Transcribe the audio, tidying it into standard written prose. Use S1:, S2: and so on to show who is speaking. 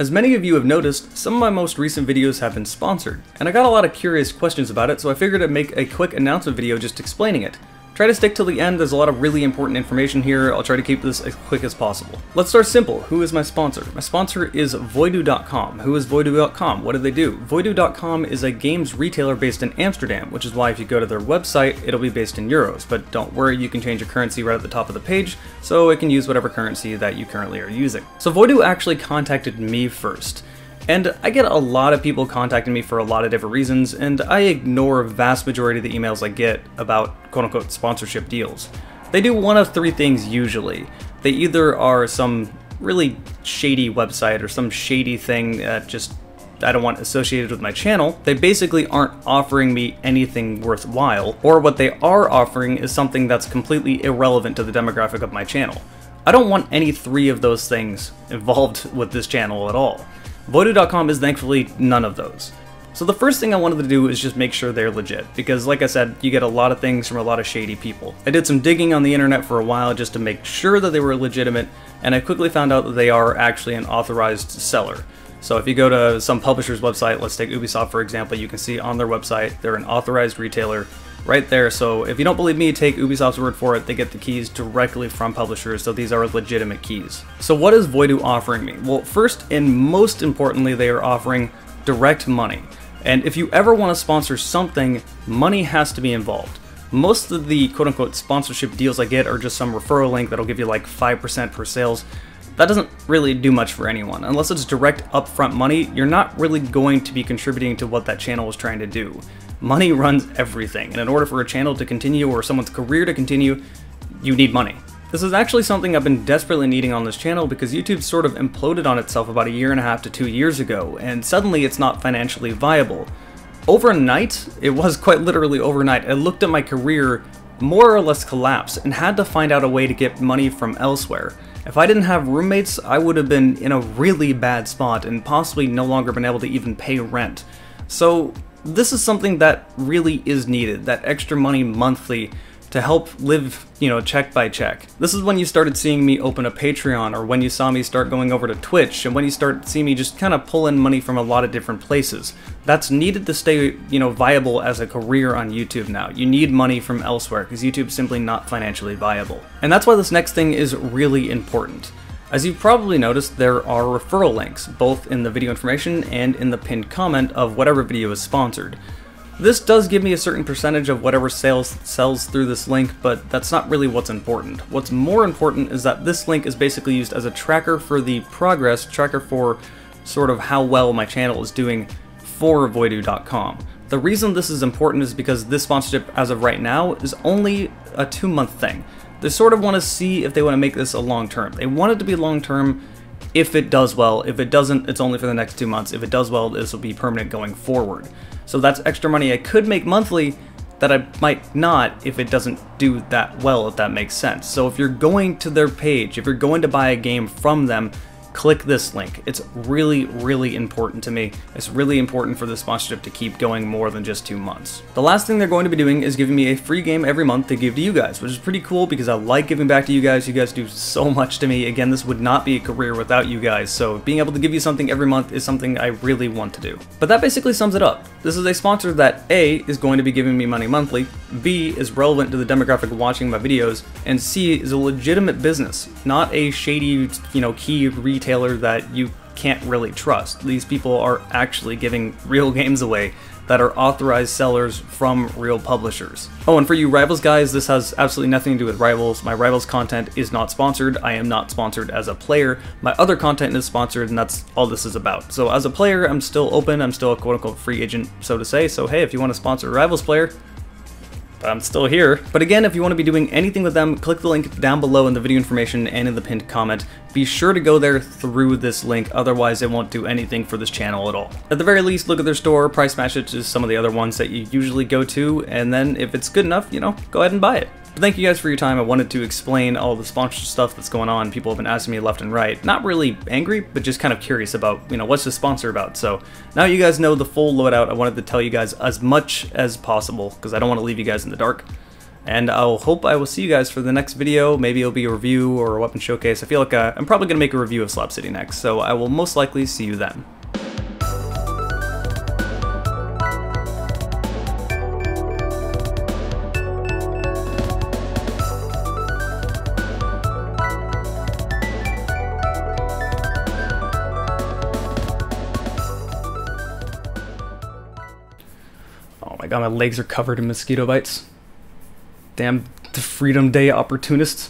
S1: As many of you have noticed, some of my most recent videos have been sponsored, and I got a lot of curious questions about it, so I figured I'd make a quick announcement video just explaining it. Try to stick till the end, there's a lot of really important information here. I'll try to keep this as quick as possible. Let's start simple. Who is my sponsor? My sponsor is Voidu.com. Who is Voidu.com? What do they do? Voidu.com is a games retailer based in Amsterdam, which is why if you go to their website, it'll be based in euros. But don't worry, you can change your currency right at the top of the page, so it can use whatever currency that you currently are using. So Voidu actually contacted me first. And I get a lot of people contacting me for a lot of different reasons, and I ignore a vast majority of the emails I get about quote-unquote sponsorship deals. They do one of three things usually. They either are some really shady website or some shady thing that just I don't want associated with my channel. They basically aren't offering me anything worthwhile, or what they are offering is something that's completely irrelevant to the demographic of my channel. I don't want any three of those things involved with this channel at all. Voidu.com is thankfully none of those. So the first thing I wanted to do is just make sure they're legit, because like I said, you get a lot of things from a lot of shady people. I did some digging on the internet for a while just to make sure that they were legitimate, and I quickly found out that they are actually an authorized seller. So if you go to some publisher's website, let's take Ubisoft for example, you can see on their website they're an authorized retailer right there. So if you don't believe me, take Ubisoft's word for it. They get the keys directly from publishers, so these are legitimate keys. So what is Voidu offering me? Well, first and most importantly, they are offering direct money. And if you ever want to sponsor something, money has to be involved. Most of the quote-unquote sponsorship deals I get are just some referral link that'll give you like 5% per sales. That doesn't really do much for anyone. Unless it's direct upfront money, you're not really going to be contributing to what that channel is trying to do. Money runs everything, and in order for a channel to continue or someone's career to continue, you need money. This is actually something I've been desperately needing on this channel because YouTube sort of imploded on itself about 1.5 to 2 years ago, and suddenly it's not financially viable. Overnight, it was quite literally overnight, I looked at my career more or less collapse and had to find out a way to get money from elsewhere. If I didn't have roommates, I would have been in a really bad spot and possibly no longer been able to even pay rent. So this is something that really is needed, that extra money monthly to help live, check by check. This is when you started seeing me open a Patreon, or when you saw me start going over to Twitch, and when you start seeing me just kind of pull in money from a lot of different places. That's needed to stay, viable as a career on YouTube now. You need money from elsewhere, because YouTube's simply not financially viable. And that's why this next thing is really important. As you've probably noticed, there are referral links, both in the video information and in the pinned comment of whatever video is sponsored. This does give me a certain percentage of whatever sells through this link, but that's not really what's important. What's more important is that this link is basically used as a tracker for the progress, tracker for sort of how well my channel is doing for Voidu.com. The reason this is important is because this sponsorship, as of right now, is only a 2-month thing. They sort of want to see if they want to make this a long-term. They want it to be long-term if it does well. If it doesn't, it's only for the next 2 months. If it does well, this will be permanent going forward. So that's extra money I could make monthly that I might not if it doesn't do that well, if that makes sense. So if you're going to their page, if you're going to buy a game from them, click this link. It's really, really important to me. It's really important for the sponsorship to keep going more than just 2 months. The last thing they're going to be doing is giving me a free game every month to give to you guys, which is pretty cool because I like giving back to you guys. You guys do so much to me. Again, this would not be a career without you guys, so being able to give you something every month is something I really want to do. But that basically sums it up. This is a sponsor that A, is going to be giving me money monthly, B, is relevant to the demographic watching my videos, and C, is a legitimate business, not a shady, key retailer that you can't really trust. These people are actually giving real games away that are authorized sellers from real publishers. Oh, and for you Rivals guys, this has absolutely nothing to do with Rivals. My Rivals content is not sponsored. I am not sponsored as a player. My other content is sponsored, and that's all this is about. So as a player, I'm still open. I'm still a quote-unquote free agent, so to say. So hey, if you want to sponsor a Rivals player, I'm still here. But again, if you want to be doing anything with them, click the link down below in the video information and in the pinned comment. Be sure to go there through this link, otherwise it won't do anything for this channel at all. At the very least, look at their store, price match it to some of the other ones that you usually go to, and then if it's good enough, go ahead and buy it. But thank you guys for your time. I wanted to explain all the sponsorship stuff that's going on. People have been asking me left and right. Not really angry, but just kind of curious about, what's the sponsor about. So now you guys know the full loadout. I wanted to tell you guys as much as possible because I don't want to leave you guys in the dark. And I'll hope I will see you guys for the next video. Maybe it'll be a review or a weapon showcase. I feel like I'm probably going to make a review of Slab City next, so I will most likely see you then. Oh my god, my legs are covered in mosquito bites. Damn, the Freedom Day opportunists.